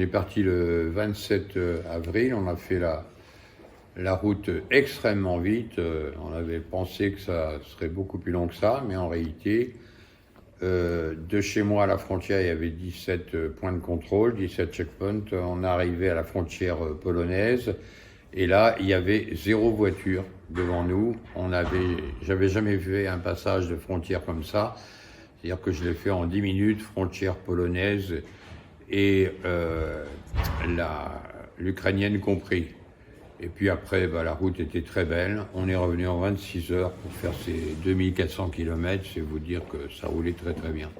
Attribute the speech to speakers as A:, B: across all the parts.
A: est parti le 27 avril, on a fait la route extrêmement vite. On avait pensé que ça serait beaucoup plus long que ça, mais en réalité, de chez moi à la frontière, il y avait 17 points de contrôle, 17 checkpoints. On est arrivé à la frontière polonaise et là, il y avait 0 voiture devant nous. J'avais jamais fait un passage de frontière comme ça. C'est-à-dire que je l'ai fait en 10 minutes, frontière polonaise et l'ukrainienne compris. Et puis après, la route était très belle. On est revenu en 26 heures pour faire ces 2400 km. C'est vous dire que ça roulait très très bien.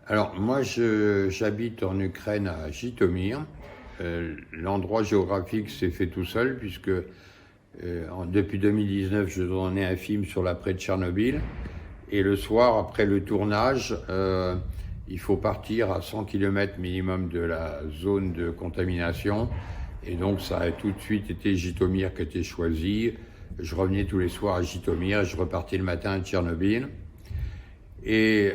A: Alors moi, j'habite en Ukraine à Jytomyr. L'endroit géographique s'est fait tout seul puisque depuis 2019, je tournais un film sur l'après de Tchernobyl. Et le soir, après le tournage, il faut partir à 100 km minimum de la zone de contamination. Et donc, ça a tout de suite été Jytomyr qui a été choisi. Je revenais tous les soirs à Jytomyr et je repartais le matin à Tchernobyl. Et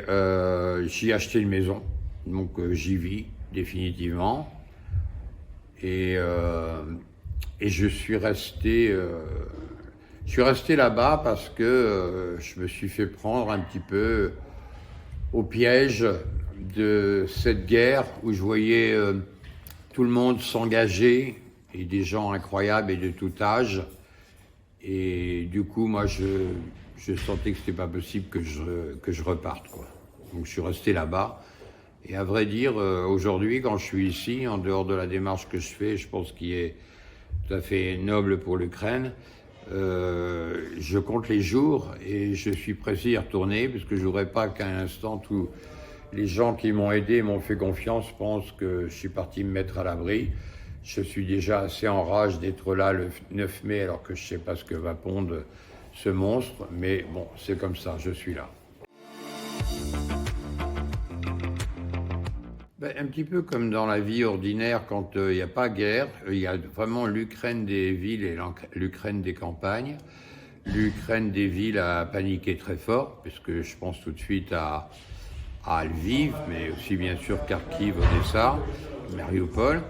A: j'y ai acheté une maison. Donc, j'y vis définitivement. Et je suis resté là-bas parce que je me suis fait prendre un petit peu au piège de cette guerre où je voyais tout le monde s'engager et des gens incroyables et de tout âge. Et du coup, moi, je sentais que c'était pas possible que je reparte, quoi. Donc, je suis resté là-bas. Et à vrai dire, aujourd'hui, quand je suis ici, en dehors de la démarche que je fais, je pense qu'il est tout à fait noble pour l'Ukraine. Je compte les jours et je suis pressé d'y retourner parce que je voudrais pas qu'à un instant tous les gens qui m'ont aidé, m'ont fait confiance, pensent que je suis parti me mettre à l'abri. Je suis déjà assez en rage d'être là le 9 mai alors que je sais pas ce que va pondre ce monstre, mais bon, c'est comme ça, je suis là. Un petit peu comme dans la vie ordinaire, quand il n'y a pas guerre, il y a vraiment l'Ukraine des villes et l'Ukraine des campagnes. L'Ukraine des villes a paniqué très fort, puisque je pense tout de suite à Lviv, mais aussi bien sûr Kharkiv, Odessa, Mariupol.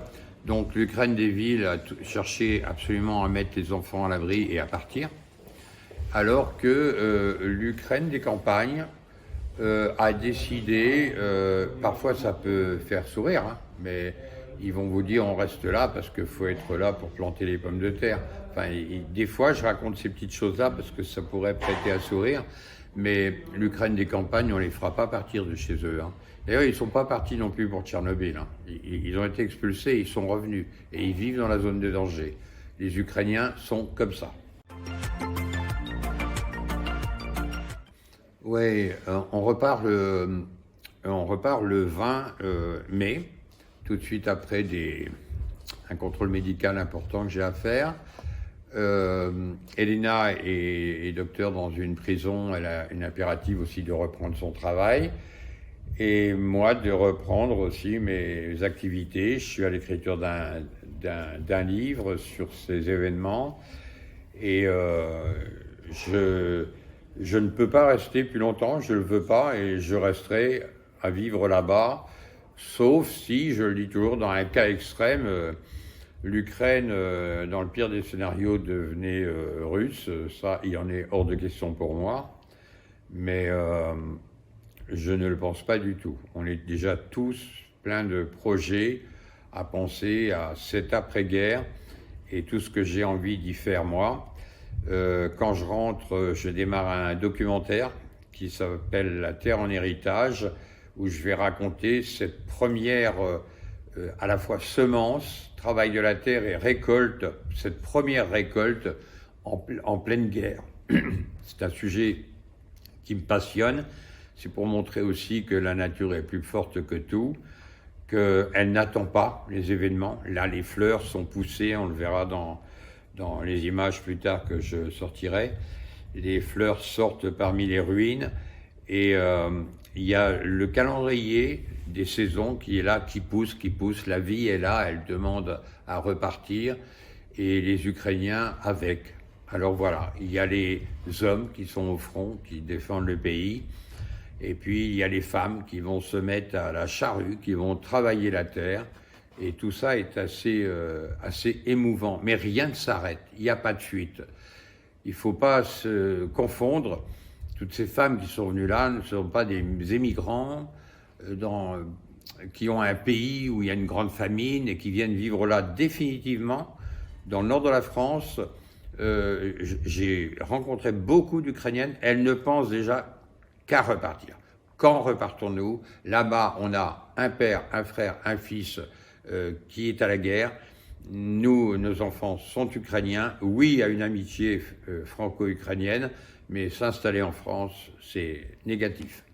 A: Donc l'Ukraine des villes a cherché absolument à mettre les enfants à l'abri et à partir, alors que l'Ukraine des campagnes a décidé, parfois ça peut faire sourire, hein, mais ils vont vous dire on reste là parce qu'il faut être là pour planter les pommes de terre. Enfin, des fois je raconte ces petites choses-là parce que ça pourrait prêter à sourire, mais l'Ukraine des campagnes, on les fera pas partir de chez eux, hein. D'ailleurs, ils sont pas partis non plus pour Tchernobyl, hein. Ils ont été expulsés, ils sont revenus et ils vivent dans la zone de danger. Les Ukrainiens sont comme ça. Oui, on repart le 20 mai, tout de suite après un contrôle médical important que j'ai à faire. Elena est docteur dans une prison, elle a une impérative aussi de reprendre son travail. Et moi, de reprendre aussi mes activités. Je suis à l'écriture d'un livre sur ces événements. Et je ne peux pas rester plus longtemps, je ne le veux pas, et je resterai à vivre là-bas, sauf si, je le dis toujours, dans un cas extrême, l'Ukraine, dans le pire des scénarios, devenait russe. Ça, il en est hors de question pour moi, mais je ne le pense pas du tout. On est déjà tous pleins de projets à penser à cette après-guerre et tout ce que j'ai envie d'y faire moi. Quand je rentre, je démarre un documentaire qui s'appelle La Terre en héritage, où je vais raconter cette première, à la fois semence, travail de la terre et récolte, cette première récolte en pleine guerre. C'est un sujet qui me passionne. C'est pour montrer aussi que la nature est plus forte que tout, qu'elle n'attend pas les événements. Là, les fleurs sont poussées, on le verra dans les images plus tard que je sortirai. Les fleurs sortent parmi les ruines et il y a le calendrier des saisons qui est là, qui pousse. La vie est là, elle demande à repartir et les Ukrainiens avec. Alors voilà, il y a les hommes qui sont au front, qui défendent le pays. Et puis il y a les femmes qui vont se mettre à la charrue, qui vont travailler la terre. Et tout ça est assez émouvant. Mais rien ne s'arrête, il n'y a pas de fuite. Il ne faut pas se confondre. Toutes ces femmes qui sont venues là ne sont pas des émigrants qui ont un pays où il y a une grande famine et qui viennent vivre là définitivement. Dans le nord de la France, j'ai rencontré beaucoup d'Ukrainiennes. Elles ne pensent déjà qu'à repartir. Quand repartons-nous? Là-bas, on a un père, un frère, un fils qui est à la guerre. Nous, nos enfants sont ukrainiens. Oui, à une amitié franco-ukrainienne, mais s'installer en France, c'est négatif.